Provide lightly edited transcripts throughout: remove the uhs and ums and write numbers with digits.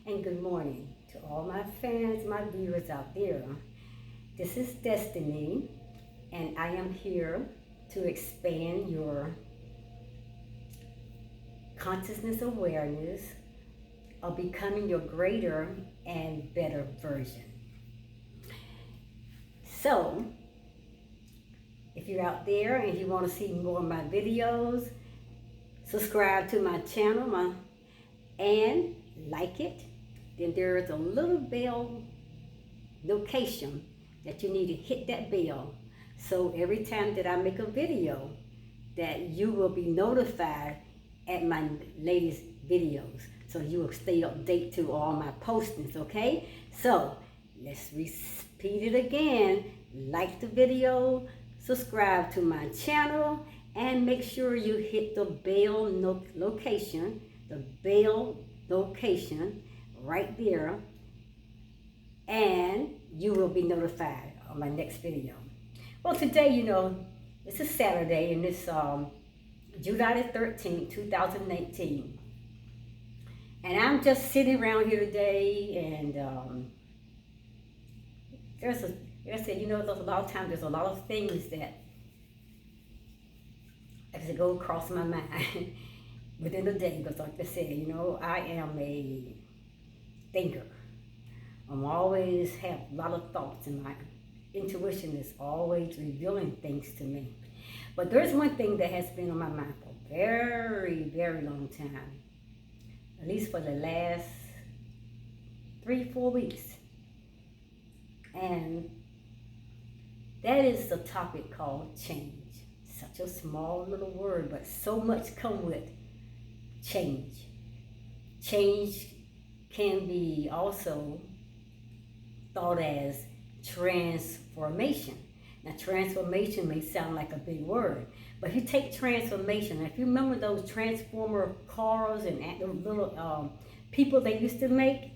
and good morning to all my fans, my viewers out there. This is Destiny, and I am here to expand your consciousness awareness of becoming your greater and better version. So, if you're out there and you want to see more of my videos, subscribe to my channel and like it. Then there is a little bell notification that you need to hit that bell. So every time that I make a video, that you will be notified at my latest videos. So you will stay updated to all my postings, okay? So let's repeat it again. Like the video, subscribe to my channel, and make sure you hit the bell location, right there, and you will be notified on my next video. Well, today, this is Saturday, and it's July the 13th, 2018. And I'm just sitting around here today, and there's a lot of times, there's a lot of things that as it go across my mind within the day, because like I said, I am a thinker. I'm always have a lot of thoughts, and my intuition is always revealing things to me. But there's one thing that has been on my mind for a very, very long time, at least for the last 3-4 weeks. And that is the topic called change. Such a small little word, but so much come with change. Change can be also thought as transformation. Now, transformation may sound like a big word, but if you take transformation, if you remember those transformer cars and the little people they used to make,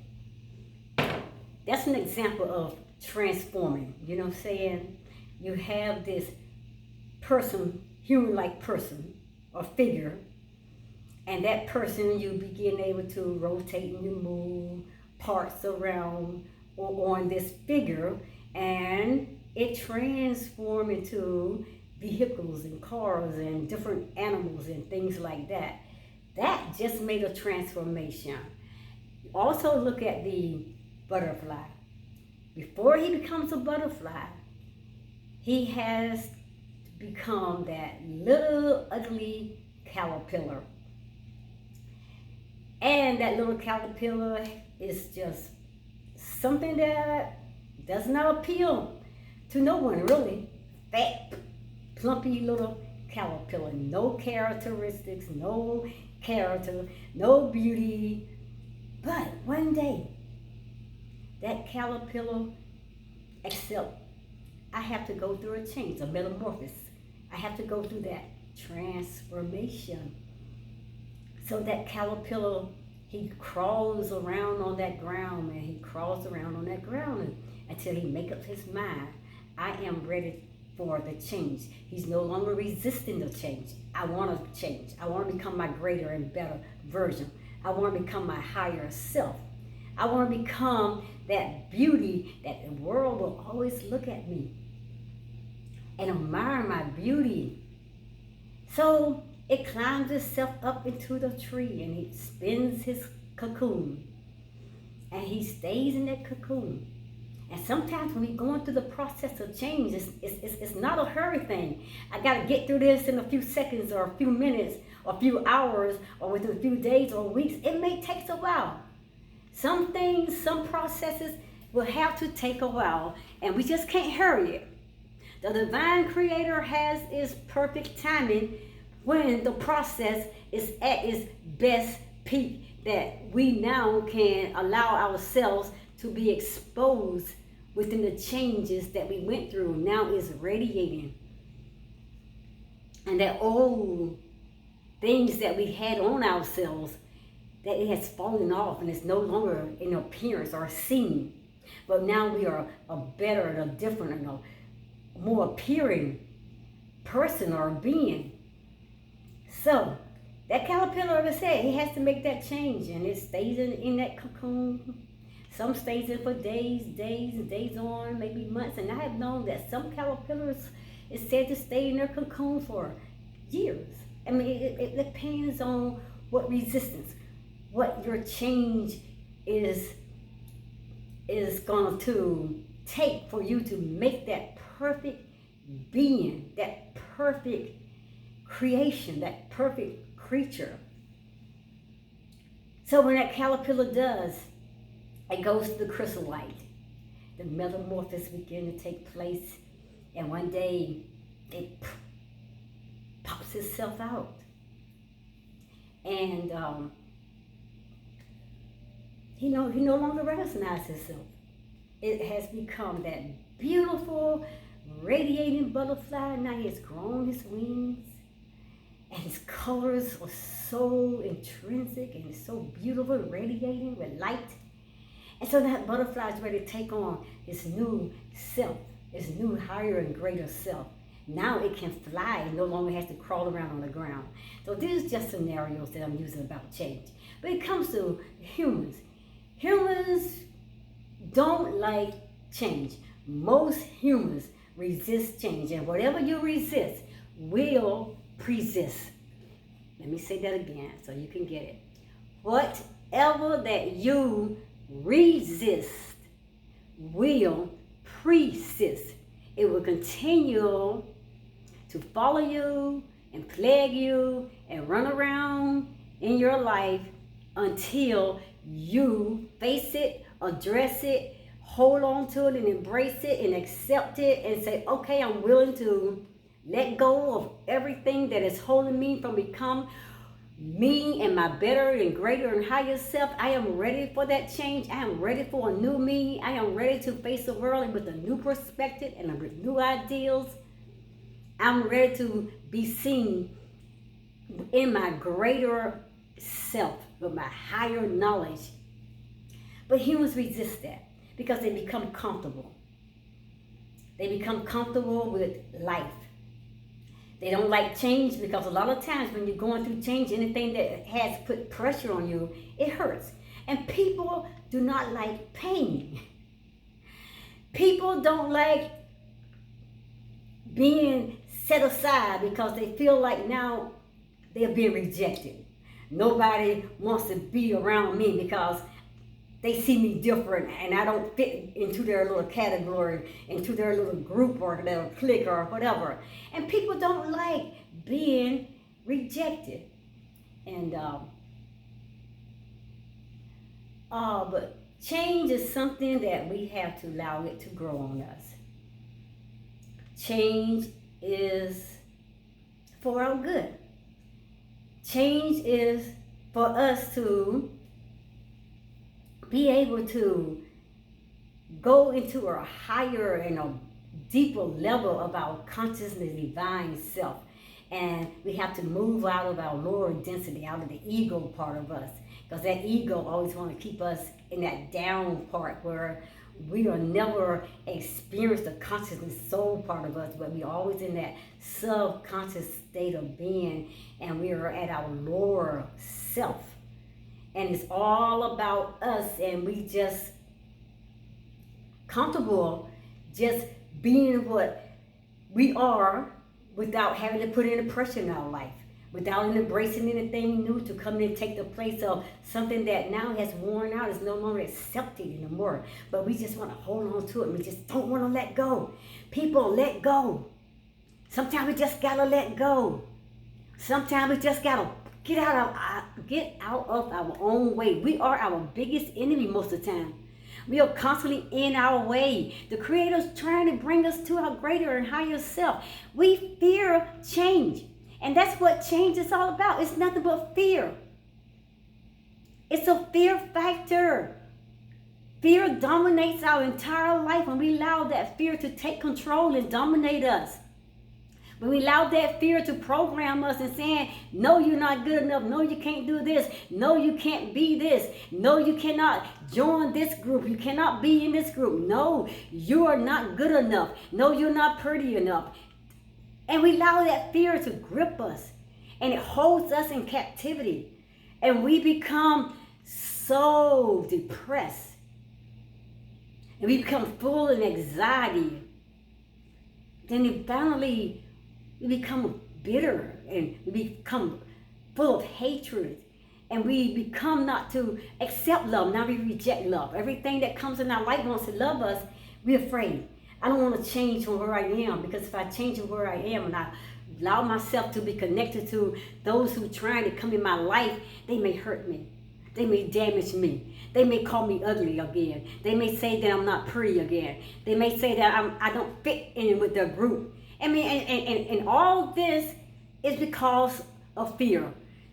that's an example of transforming. You know what I'm saying? You have this person, human-like person or figure, and that person, you begin able to rotate and you move parts around or on this figure, and it transforms into vehicles and cars and different animals and things like that. That just made a transformation. Also look at the butterfly. Before he becomes a butterfly, he has become that little ugly caterpillar. And that little caterpillar is just something that does not appeal to no one, really. Fat, plumpy little caterpillar. No characteristics, no character, no beauty. But one day, that caterpillar accepts, I have to go through a change, a metamorphosis. I have to go through that transformation. So that caterpillar, he crawls around on that ground, and he crawls around on that ground until he makes up his mind. I am ready for the change. He's no longer resisting the change. I want to change. I want to become my greater and better version. I want to become my higher self. I want to become that beauty that the world will always look at me and admire my beauty. So it climbs itself up into the tree, and it spins his cocoon, and he stays in that cocoon. And sometimes when we're going through the process of change, it's not a hurry thing. I got to get through this in a few seconds or a few minutes or a few hours or within a few days or weeks. It may take a while. Some things, some processes will have to take a while, and we just can't hurry it. The divine creator has its perfect timing when the process is at its best peak, that we now can allow ourselves to be exposed within the changes that we went through. Now is radiating. And that old things that we had on ourselves, that it has fallen off and it's no longer in appearance or seen. But now we are a better and a different and a more appearing person or being. So That caterpillar, like I said, he has to make that change, and it stays in that cocoon. Some stays in for days on, maybe months. And I have known that some caterpillars is said to stay in their cocoon for years. I mean, it depends on what resistance, what your change is going to take for you to make that perfect being, that perfect creation, that perfect creature. So when that caterpillar does, it goes to the chrysolite. The metamorphosis begin to take place, and one day it pops itself out. And he no longer recognizes himself. It has become that beautiful, radiating butterfly. Now he has grown his wings, and his colors are so intrinsic and so beautiful, radiating with light. And so that butterfly is ready to take on its new self, its new higher and greater self. Now it can fly and no longer has to crawl around on the ground. So these are just scenarios that I'm using about change. But it comes to humans. Humans don't like change. Most humans resist change. And whatever you resist will persist. Let me say that again so you can get it. Whatever that you resist will persist. It will continue to follow you and plague you and run around in your life until you face it, address it, hold on to it and embrace it and accept it and say, okay, I'm willing to let go of everything that is holding me from become me and my better and greater and higher self. I am ready for that change. I am ready for a new me. I am ready to face the world with a new perspective and with new ideals. I'm ready to be seen in my greater self with my higher knowledge. But humans resist that because they become comfortable. They become comfortable with life. They don't like change because a lot of times when you're going through change, anything that has put pressure on you, it hurts. And people do not like pain. People don't like being set aside because they feel like now they're being rejected. Nobody wants to be around me because they see me different and I don't fit into their little category, into their little group or their clique or whatever. And people don't like being rejected. And but change is something that we have to allow it to grow on us. Change is for our good. Change is for us to be able to go into a higher and a deeper level of our consciousness, divine self. And we have to move out of our lower density, out of the ego part of us. Because that ego always wants to keep us in that down part where we will never experience the consciousness soul part of us, but we're always in that subconscious state of being, and we are at our lower self. And it's all about us, and we just comfortable just being what we are without having to put any pressure in our life, without embracing anything new to come in and take the place of something that now has worn out, is no longer accepted anymore. But we just want to hold on to it. We just don't want to let go. People, let go. Sometimes we just gotta let go. Sometimes we just gotta get out of our own way. We are our biggest enemy most of the time. We are constantly in our way. The Creator's trying to bring us to our greater and higher self. We fear change. And that's what change is all about. It's nothing but fear. It's a fear factor. Fear dominates our entire life when we allow that fear to take control and dominate us. When we allow that fear to program us and saying, no, you're not good enough. No, you can't do this. No, you can't be this. No, you cannot join this group. You cannot be in this group. No, you are not good enough. No, you're not pretty enough. And we allow that fear to grip us. And it holds us in captivity. And we become so depressed. And we become full of anxiety. Then finally, we become bitter and we become full of hatred. And we become not to accept love. Now we reject love. Everything that comes in our life wants to love us. We're afraid. I don't want to change from where I am, because if I change from where I am and I allow myself to be connected to those who are trying to come in my life, they may hurt me. They may damage me. They may call me ugly again. They may say that I'm not pretty again. They may say that I don't fit in with their group. I mean, and all this is because of fear.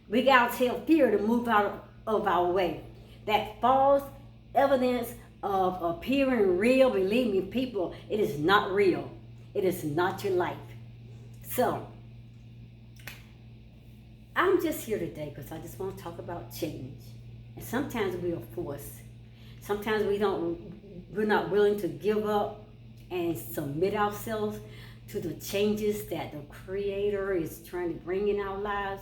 We gotta tell fear to move out of our way. That false evidence of appearing real, believe me, people, it is not real. It is not your life. So, I'm just here today because I just want to talk about change. And sometimes we are forced. Sometimes we're not willing to give up and submit ourselves to the changes that the Creator is trying to bring in our lives.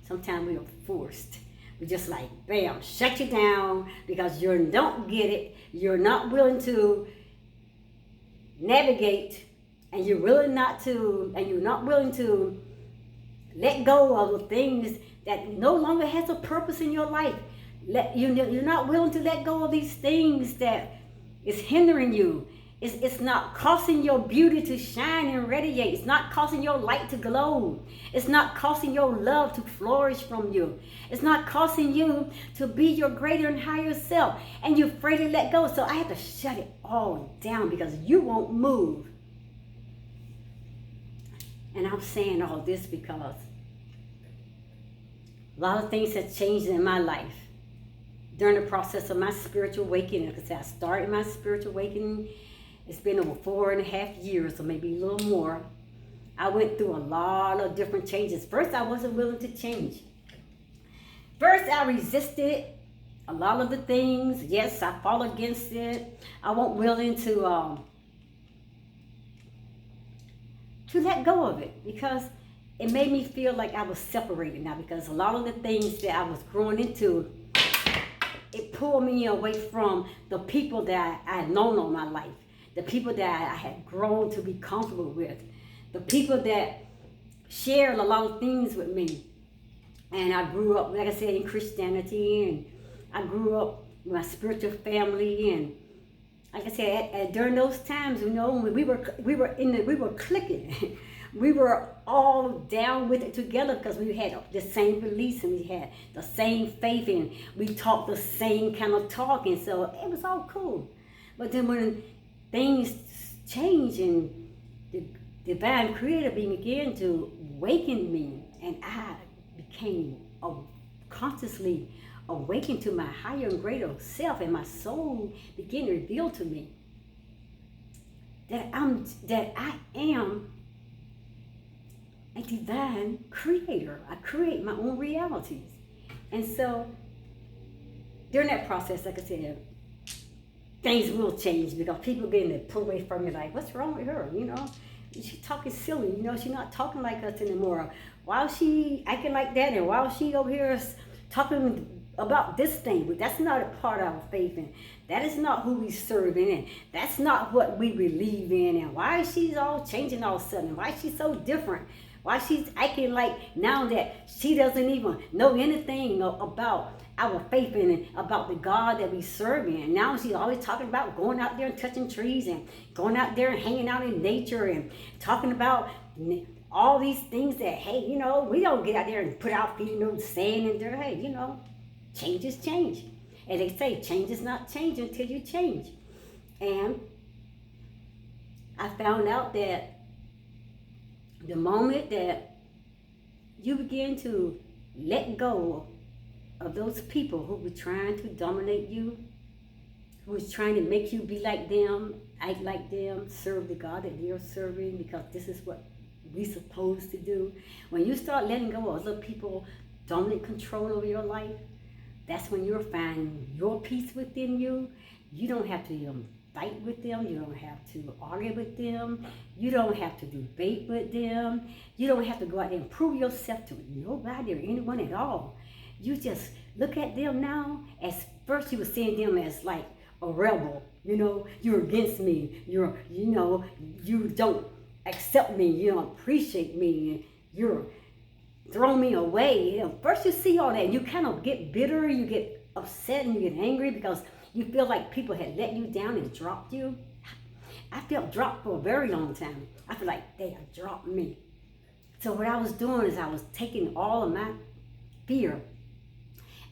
Sometimes we are forced. We're just like, bam, shut you down because you don't get it. You're not willing to navigate, and you're not willing to let go of the things that no longer has a purpose in your life. You're not willing to let go of these things that is hindering you. It's not causing your beauty to shine and radiate. It's not causing your light to glow. It's not causing your love to flourish from you. It's not causing you to be your greater and higher self. And you're afraid to let go. So I have to shut it all down because you won't move. And I'm saying all this because a lot of things have changed in my life during the process of my spiritual awakening. Because I started my spiritual awakening, it's been over 4.5 years, or maybe a little more. I went through a lot of different changes. First, I wasn't willing to change. First, I resisted a lot of the things. Yes, I fought against it. I wasn't willing to let go of it because it made me feel like I was separated now, because a lot of the things that I was growing into, it pulled me away from the people that I had known all my life, the people that I had grown to be comfortable with, the people that shared a lot of things with me. And I grew up, like I said, in Christianity, and I grew up with my spiritual family, and like I said, during those times, you know, when we were clicking. We were all down with it together because we had the same beliefs and we had the same faith and we talked the same kind of talk, and so it was all cool. But then when things changed and the divine Creator began to awaken me, and I became consciously awakened to my higher and greater self, and my soul began to reveal to me that I am a divine creator. I create my own realities. And so during that process, like I said, things will change because people getting to pull away from you like, what's wrong with her? You know, she's talking silly. You know, she's not talking like us anymore. Why is she acting like that? And why is she over here talking about this thing? But that's not a part of our faith, and that is not who we serve in, and that's not what we believe in. And why is she all changing all of a sudden? Why is she so different? Why she's acting like now that she doesn't even know anything about our faith and about the God that we serve in. Now she's always talking about going out there and touching trees and going out there and hanging out in nature and talking about all these things that, hey, you know, we don't get out there and put our feet in the sand and there, hey, you know, change is change. And they say change is not change until you change. And I found out that the moment that you begin to let go of those people who were trying to dominate you, who was trying to make you be like them, act like them, serve the God that they're serving because this is what we're supposed to do. When you start letting go of other people dominant control over your life, that's when you'll find your peace within you. You don't have to fight with them. You don't have to argue with them. You don't have to debate with them. You don't have to go out there and prove yourself to nobody or anyone at all. You just look at them now. As first you were seeing them as like a rebel. You're against me. You don't accept me. You don't appreciate me. You're throwing me away. First you see all that and you kind of get bitter. You get upset and you get angry because you feel like people had let you down and dropped you. I felt dropped for a very long time. I feel like they had dropped me. So what I was doing is I was taking all of my fear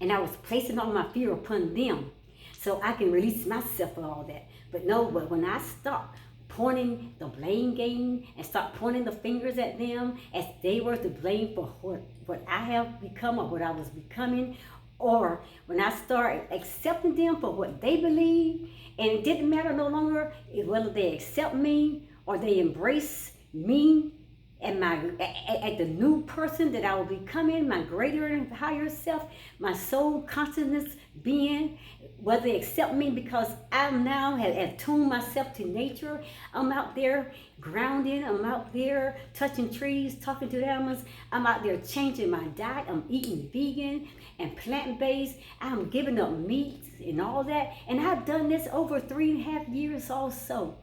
and I was placing all my fear upon them so I can release myself of all that. But when I stopped pointing the blame game and start pointing the fingers at them as they were to blame for what I have become or what I was becoming, or when I start accepting them for what they believe, and it didn't matter no longer whether they accept me or they embrace me and at the new person that I will becoming, my greater and higher self, my soul consciousness being, whether they accept me because I now have attuned myself to nature. I'm out there grounding. I'm out there touching trees, talking to the animals. I'm out there changing my diet. I'm eating vegan and plant-based. I'm giving up meat and all that. And I've done this over 3.5 years also.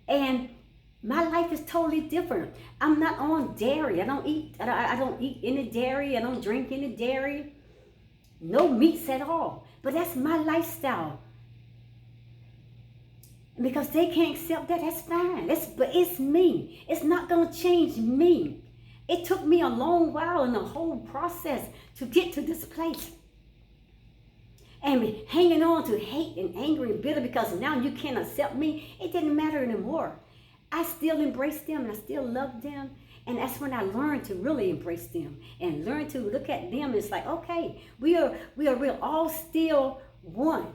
And my life is totally different. I'm not on dairy. I don't eat any dairy. I don't drink any dairy. No meats at all. But that's my lifestyle. And because they can't accept that, that's fine. But it's me. It's not going to change me. It took me a long while in the whole process to get to this place. And hanging on to hate and anger and bitter because now you can't accept me. It didn't matter anymore. I still embrace them and I still love them. And that's when I learned to really embrace them and learn to look at them. It's like, okay, we're all still one.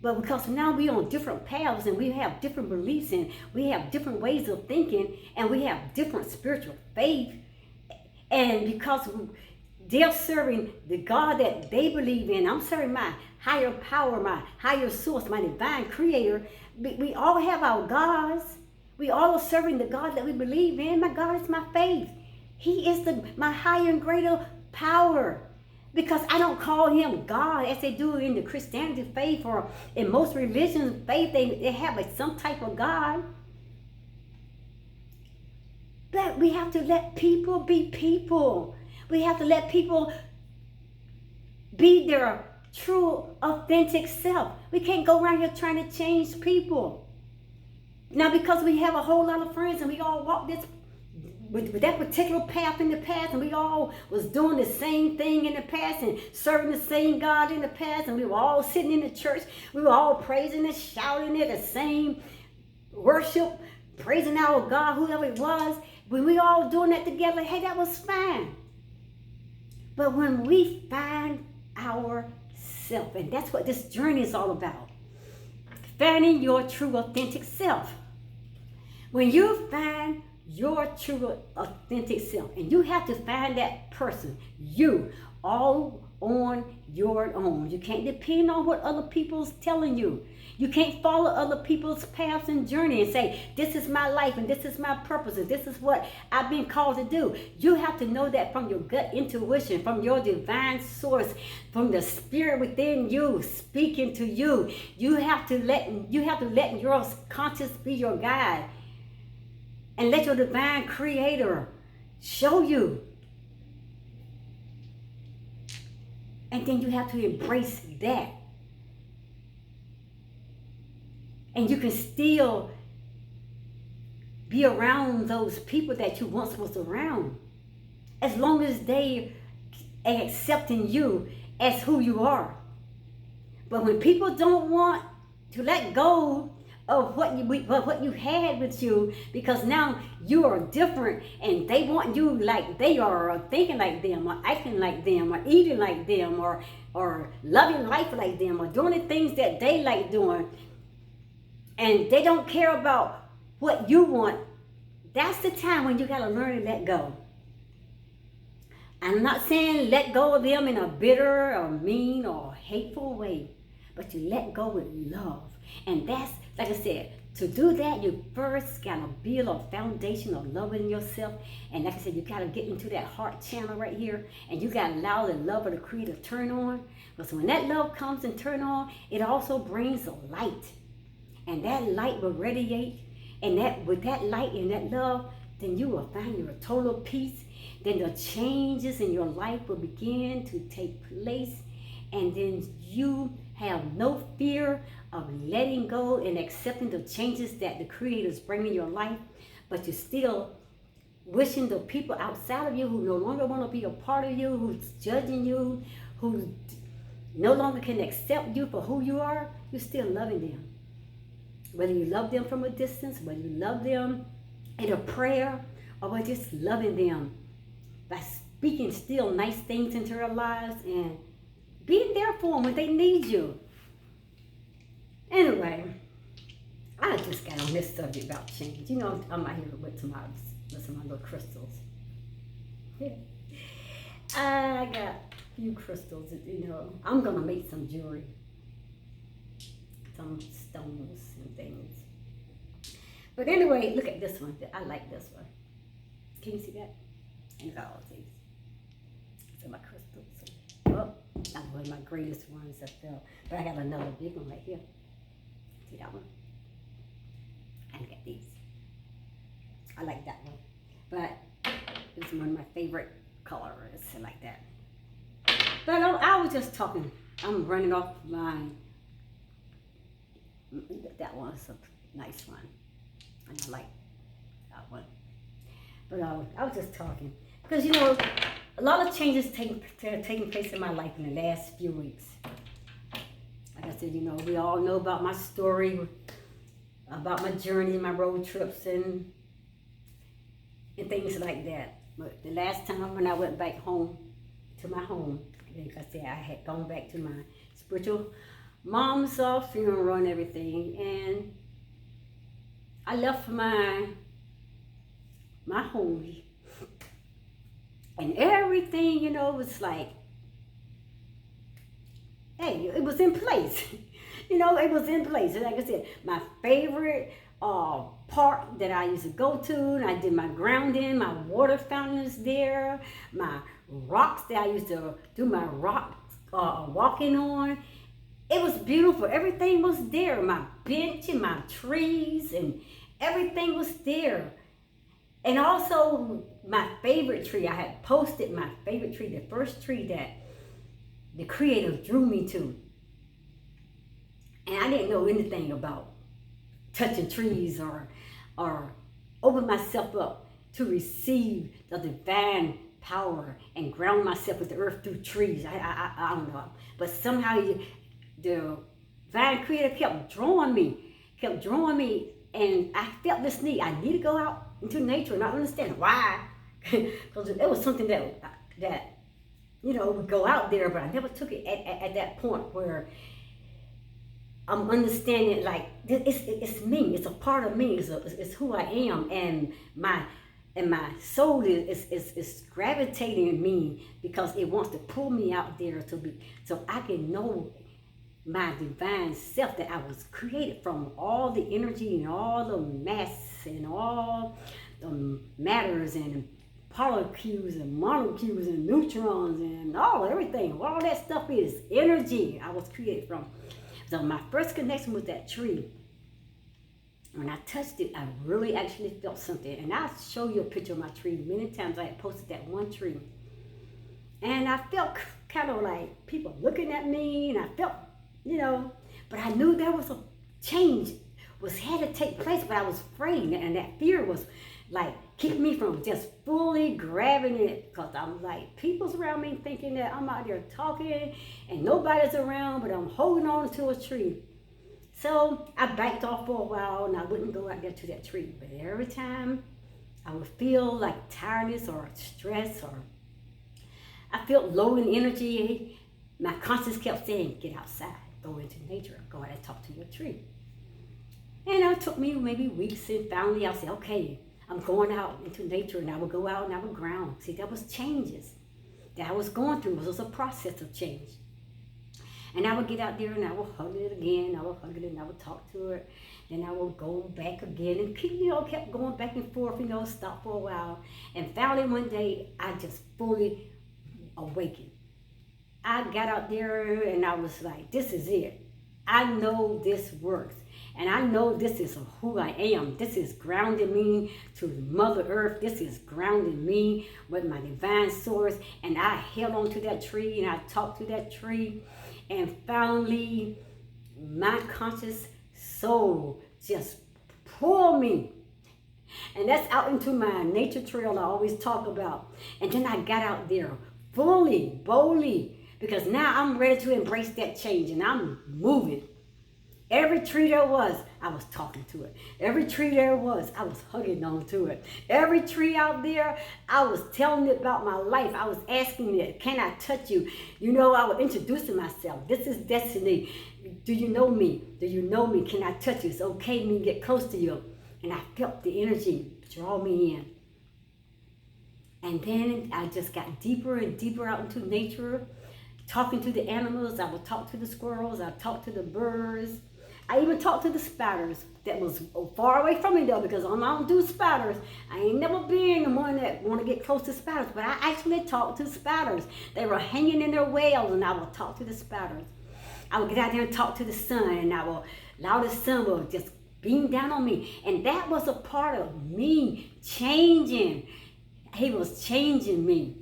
But because now we're on different paths and we have different beliefs and we have different ways of thinking and we have different spiritual faith. And because they're serving the God that they believe in, I'm serving my higher power, my higher source, my divine creator. We all have our gods. We all are serving the God that we believe in. My God is my faith. He is my higher and greater power. Because I don't call him God as they do in the Christianity faith or in most religions faith. They have some type of God. But we have to let people be people. We have to let people be their true, authentic self. We can't go around here trying to change people. Now, because we have a whole lot of friends and we all walk this with that particular path in the past and we all was doing the same thing in the past and serving the same God in the past and we were all sitting in the church, we were all praising and shouting at the same worship, praising our God, whoever it was, when we all doing that together, hey, that was fine. But when we find ourselves, and that's what this journey is all about, finding your true authentic self. When you find your true authentic self, and you have to find that person, you, all on your own. You can't depend on what other people's telling you. You can't follow other people's paths and journey and say, this is my life and this is my purpose and this is what I've been called to do. You have to know that from your gut intuition, from your divine source, from the spirit within you speaking to you. You have to let your conscious be your guide and let your divine creator show you. And then you have to embrace that. And you can still be around those people that you once was around, as long as they are accepting you as who you are. But when people don't want to let go of what you had with you, because now you are different and they want you like they are, or thinking like them, or acting like them, or eating like them, or loving life like them, or doing the things that they like doing, and they don't care about what you want, that's the time when you got to learn to let go. I'm not saying let go of them in a bitter or mean or hateful way, but you let go with love. And that's like I said, to do that, you first gotta build a foundation of loving yourself. And like I said, you gotta get into that heart channel right here, and you gotta allow the love of the Creator to turn on. Because when that love comes and turn on, it also brings a light, and that light will radiate. And that with that light and that love, then you will find your total peace. Then the changes in your life will begin to take place, and then you have no fear of letting go and accepting the changes that the Creator is bringing in your life. But you're still wishing the people outside of you who no longer want to be a part of you, who's judging you, who no longer can accept you for who you are, you're still loving them. Whether you love them from a distance, whether you love them in a prayer, or by just loving them by speaking still nice things into their lives and being there for them when they need you. Anyway, I just got on this subject about change. You know, I'm out here with my little crystals. Yeah. I got a few crystals, you know. I'm going to make some jewelry. Some stones and things. But anyway, look at this one. I like this one. Can you see that? And look at all these. These are my crystals. Oh, that's one of my greatest ones I felt. But I have another big one right here. See that one? And look at these. I like that one. But it's one of my favorite colors. I like that. But I was just talking. I'm running off my... That one's a nice one. And I like that one. But I was just talking. Because, you know, a lot of changes taking place in my life in the last few weeks. Like I said, you know, we all know about my story, about my journey, my road trips, and things like that. But the last time when I went back home, to my home, like I said, I had gone back to my spiritual mom's funeral and everything, and I left my home, and everything, you know, was like, hey, it was in place. You know, it was in place. And like I said, my favorite park that I used to go to, and I did my grounding, my water fountains there, my rocks that I used to do my rock walking on. It was beautiful. Everything was there. My bench and my trees and everything was there. And also my favorite tree. I had posted my favorite tree, the first tree that the Creator drew me to. And I didn't know anything about touching trees or open myself up to receive the divine power and ground myself with the earth through trees. I don't know. But somehow the divine Creator kept drawing me, and I felt this need. I need to go out into nature, and I understand why, because it was something that you know, would go out there, but I never took it at that point where I'm understanding, like, it's me, it's a part of me, it's who I am, and my soul is gravitating me because it wants to pull me out there so I can know my divine self, that I was created from all the energy and all the mass and all the matters and molecules and molecules and neutrons and everything. All that stuff is energy I was created from. So my first connection with that tree, when I touched it, I really actually felt something. And I'll show you a picture of my tree. Many times I had posted that one tree. And I felt kind of like people looking at me, and I felt, you know, but I knew there was a change had to take place, but I was afraid, and that fear was like keeping me from just fully grabbing it, because I'm like, people's around me thinking that I'm out there talking and nobody's around, but I'm holding on to a tree. So I backed off for a while, and I wouldn't go out there to that tree. But every time I would feel like tiredness or stress, or I felt low in energy, my conscience kept saying, get outside, go into nature, go out and talk to your tree. And it took me maybe weeks, and finally I said, okay, I'm going out into nature, and I would go out and I would ground. See, that was changes that I was going through. It was a process of change. And I would get out there and I would hug it again. I would hug it and I would talk to it. Then I would go back again and keep, kept going back and forth, stop for a while. And finally one day, I just fully awakened. I got out there and I was like, this is it. I know this works. And I know this is who I am. This is grounding me to Mother Earth. This is grounding me with my divine source. And I held on to that tree and I talked to that tree. And finally, my conscious soul just pulled me. And that's out into my nature trail I always talk about. And then I got out there fully, boldly, because now I'm ready to embrace that change and I'm moving. Every tree there was, I was talking to it. Every tree there was, I was hugging on to it. Every tree out there, I was telling it about my life. I was asking it, can I touch you? I was introducing myself. This is destiny. Do you know me? Do you know me? Can I touch you? It's okay me to get close to you. And I felt the energy draw me in. And then I just got deeper and deeper out into nature, talking to the animals. I would talk to the squirrels. I talked to the birds. I even talked to the spiders that was far away from me though, because I don't do spiders. I ain't never been the one that want to get close to spiders, but I actually talked to spiders. They were hanging in their webs and I would talk to the spiders. I would get out there and talk to the sun and I would allow the sun will just beam down on me. And that was a part of me changing. He was changing me.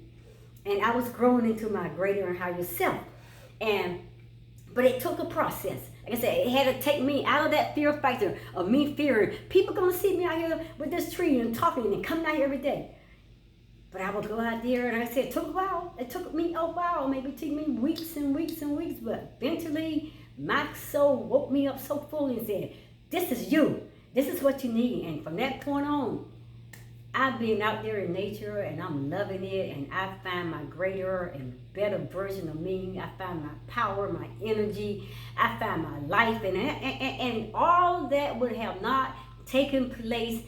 And I was growing into my greater and higher self. But it took a process. Like I said, it had to take me out of that fear factor of me fearing people gonna see me out here with this tree and talking and coming out here every day. But I would go out there and like I said, it took a while. It took me a while, maybe it took me weeks and weeks and weeks, but eventually my soul woke me up so fully and said, this is you. This is what you need. And from that point on, I've been out there in nature and I'm loving it, and I find my greater and better version of me. I find my power, my energy. I find my life, and all that would have not taken place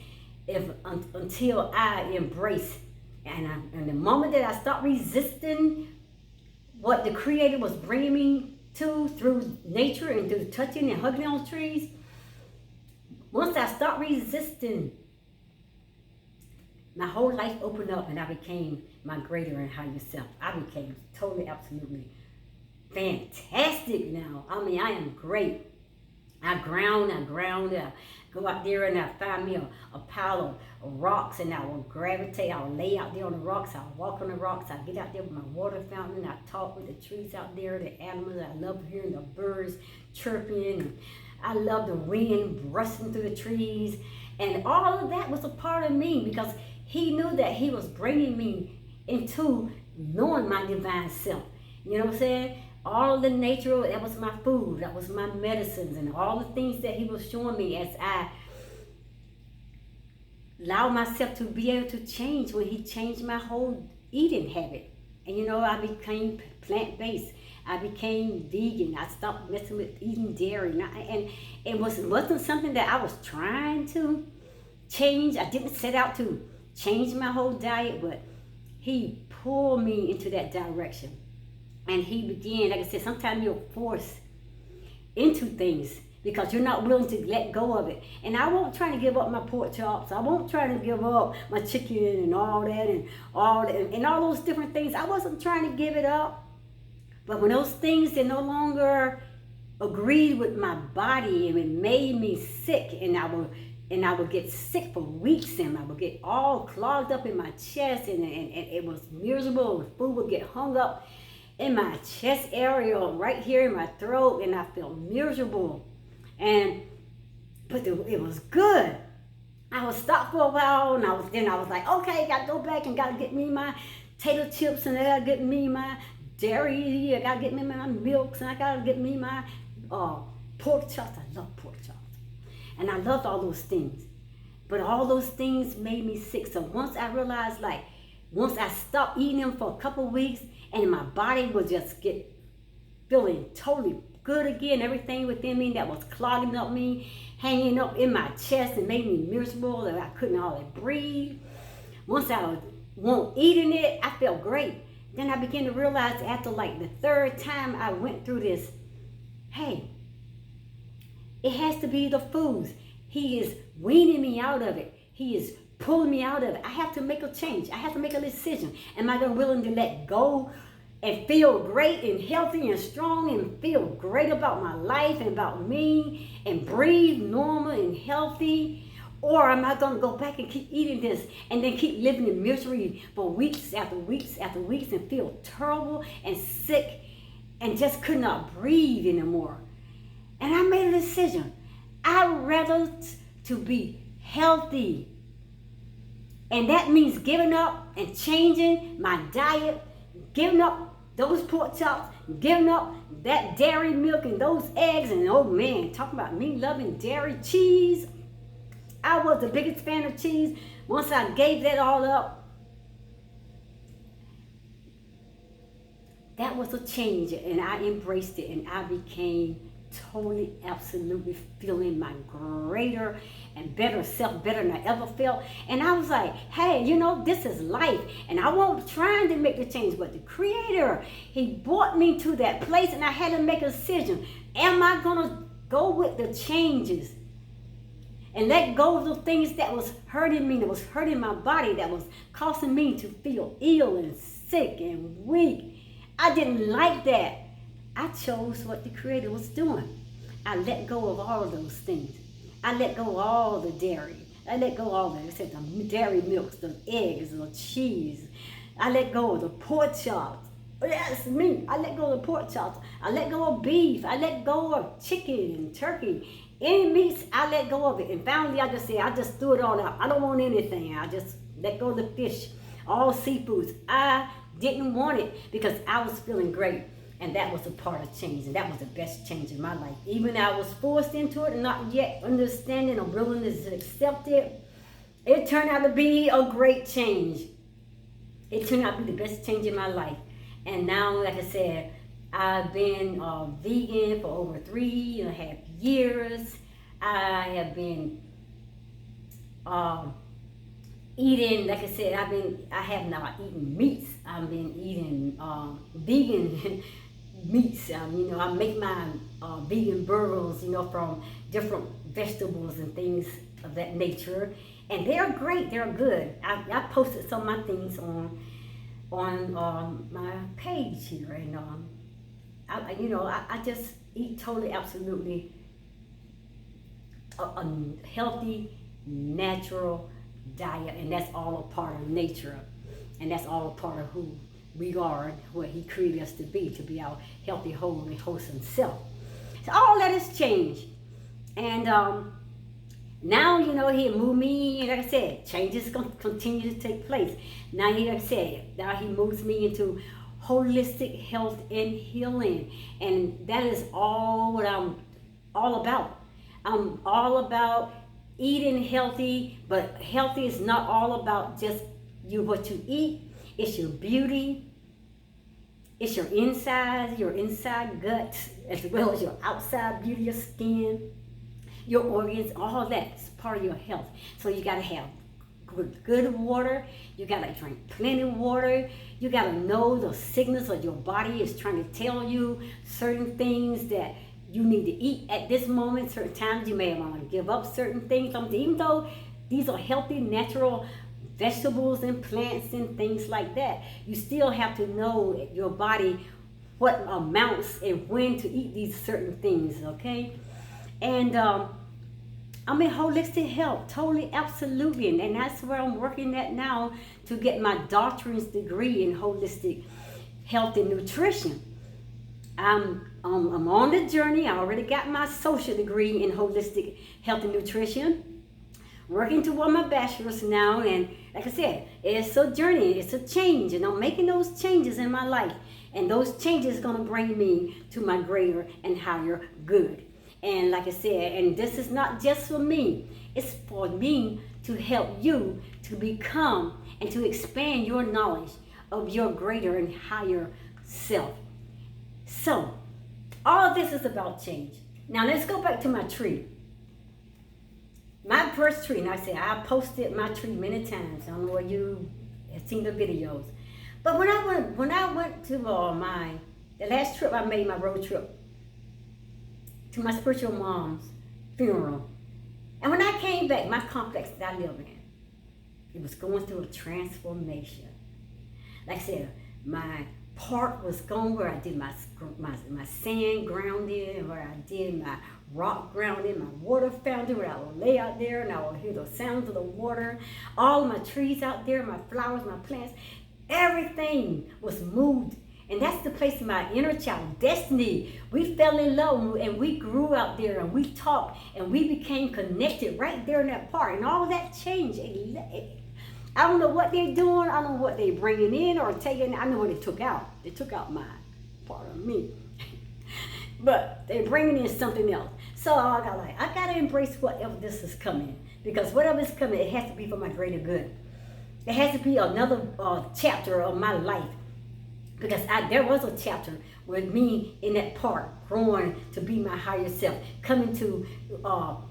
until I embrace. And the moment that I stopped resisting what the Creator was bringing me to through nature and through touching and hugging on trees, once I stopped resisting, my whole life opened up and I became my greater and higher self. I became totally, absolutely fantastic now. I mean, I am great. I ground. I go out there and I find me a pile of rocks and I will gravitate. I'll lay out there on the rocks. I'll walk on the rocks. I get out there with my water fountain. I talk with the trees out there, the animals. I love hearing the birds chirping. I love the wind brushing through the trees. And all of that was a part of me because he knew that he was bringing me into knowing my divine self. You know what I'm saying? All of the nature, that was my food, that was my medicines, and all the things that he was showing me as I allowed myself to be able to change when he changed my whole eating habit. And I became plant-based. I became vegan. I stopped messing with eating dairy. And it wasn't something that I was trying to change. I didn't set out to change my whole diet, but he pulled me into that direction. And he began, like I said, sometimes you're forced into things because you're not willing to let go of it. And I won't try to give up my pork chops. I won't try to give up my chicken and all that and all those different things. I wasn't trying to give it up. But when those things that no longer agreed with my body and it made me sick, and I would get sick for weeks, and I would get all clogged up in my chest, and it was miserable. The food would get hung up in my chest area, right here in my throat, and I felt miserable. But it was good. I would stop for a while, and I was like, okay, gotta go back and gotta get me my potato chips, and I gotta get me my dairy, I gotta get me my milks, and I gotta get me my pork chops. I love pork chops. And I loved all those things. But all those things made me sick. So once I realized, once I stopped eating them for a couple of weeks, and my body would just get feeling totally good again. Everything within me that was clogging up me, hanging up in my chest and made me miserable, that I couldn't hardly breathe. Once I won't eating it, I felt great. Then I began to realize after the third time I went through this hey, it has to be the foods. He is weaning me out of it. He is pulling me out of it. I have to make a change. I have to make a decision. Am I willing to let go and feel great and healthy and strong and feel great about my life and about me and breathe normal and healthy? Or am I going to go back and keep eating this and then keep living in misery for weeks after weeks after weeks and feel terrible and sick and just could not breathe anymore? And I made a decision. I'd rather to be healthy. And that means giving up and changing my diet, giving up those pork chops, giving up that dairy milk and those eggs. And oh man, talking about me loving dairy, cheese. I was the biggest fan of cheese. Once I gave that all up, that was a change, and I embraced it, and I became totally, absolutely feeling my greater and better self, better than I ever felt. And I was like, hey, this is life. And I wasn't trying to make the change, but the Creator, He brought me to that place, and I had to make a decision. Am I going to go with the changes and let go of the things that was hurting me, that was hurting my body, that was causing me to feel ill and sick and weak? I didn't like that. I chose what the Creator was doing. I let go of all of those things. I let go of all the dairy. I let go of all the dairy milks, the eggs, the cheese. I let go of the pork chops. That's me. I let go of the pork chops. I let go of beef. I let go of chicken and turkey. Any meats, I let go of it. And finally, I just said, I just threw it all out. I don't want anything. I just let go of the fish, all seafoods. I didn't want it because I was feeling great. And that was a part of change. And that was the best change in my life. Even I was forced into it and not yet understanding or willing to accept it. It turned out to be a great change. It turned out to be the best change in my life. And now, like I said, I've been vegan for over 3.5 years. I have been eating, like I said, I have not eaten meats. I've been eating vegan meats. I make my vegan burgers, from different vegetables and things of that nature. And they're great, they're good. I posted some of my things on my page here, and I just eat totally, absolutely a healthy, natural diet, and that's all a part of nature, and that's all a part of who we are and what He created us to be our healthy, whole, and wholesome self. So all that has changed, and now He moved me, and like I said, changes continue to take place. Now He moves me into holistic health and healing, and that is all what I'm all about. I'm all about eating healthy, but healthy is not all about just what you eat. It's your beauty, it's your inside gut, as well as your outside beauty, your skin, your organs, all that's part of your health. So you gotta have good water, you gotta drink plenty of water, you gotta know the signals of your body is trying to tell you certain things that you need to eat at this moment. Certain times you may want to give up certain things. Even though these are healthy, natural vegetables and plants and things like that, you still have to know your body what amounts and when to eat these certain things, okay? And I'm in holistic health, totally, absolutely. And that's where I'm working at now to get my doctorate's degree in holistic health and nutrition. I'm on the journey. I already got my associate degree in holistic health and nutrition. Working toward my bachelor's now, and like I said, it's a journey, it's a change, and I'm making those changes in my life. And those changes are gonna bring me to my greater and higher good. And like I said, and this is not just for me, it's for me to help you to become and to expand your knowledge of your greater and higher self. So, all this is about change. Now let's go back to my tree. My first tree, and I posted my tree many times. I don't know where you have seen the videos. But when I went to the last trip I made, my road trip, to my spiritual mom's funeral. And when I came back, my complex that I live in, it was going through a transformation. Like I said, my park was gone where I did my sand grounding, where I did my rock grounding, my water fountain, where I would lay out there and I would hear the sounds of the water. All of my trees out there, my flowers, my plants, everything was moved. And that's the place of my inner child, destiny. We fell in love and we grew out there and we talked and we became connected right there in that park. And all that changed. I don't know what they're doing. I don't know what they're bringing in or taking. I know what they took out. They took out my part of me. But they're bringing in something else. So I got to embrace whatever this is coming. Because whatever is coming, it has to be for my greater good. It has to be another chapter of my life. Because there was a chapter with me in that park, growing to be my higher self, coming to,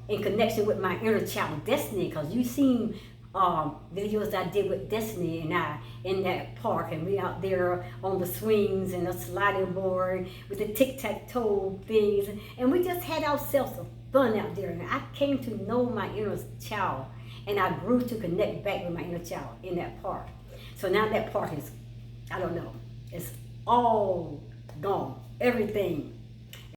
in connection with my inner child, Destiny. Because you seen videos I did with Destiny and I in that park, and we out there on the swings and the sliding board with the tic-tac-toe things, and we just had ourselves some fun out there. And I came to know my inner child, and I grew to connect back with my inner child in that park. So now that park is, I don't know, it's all gone, everything.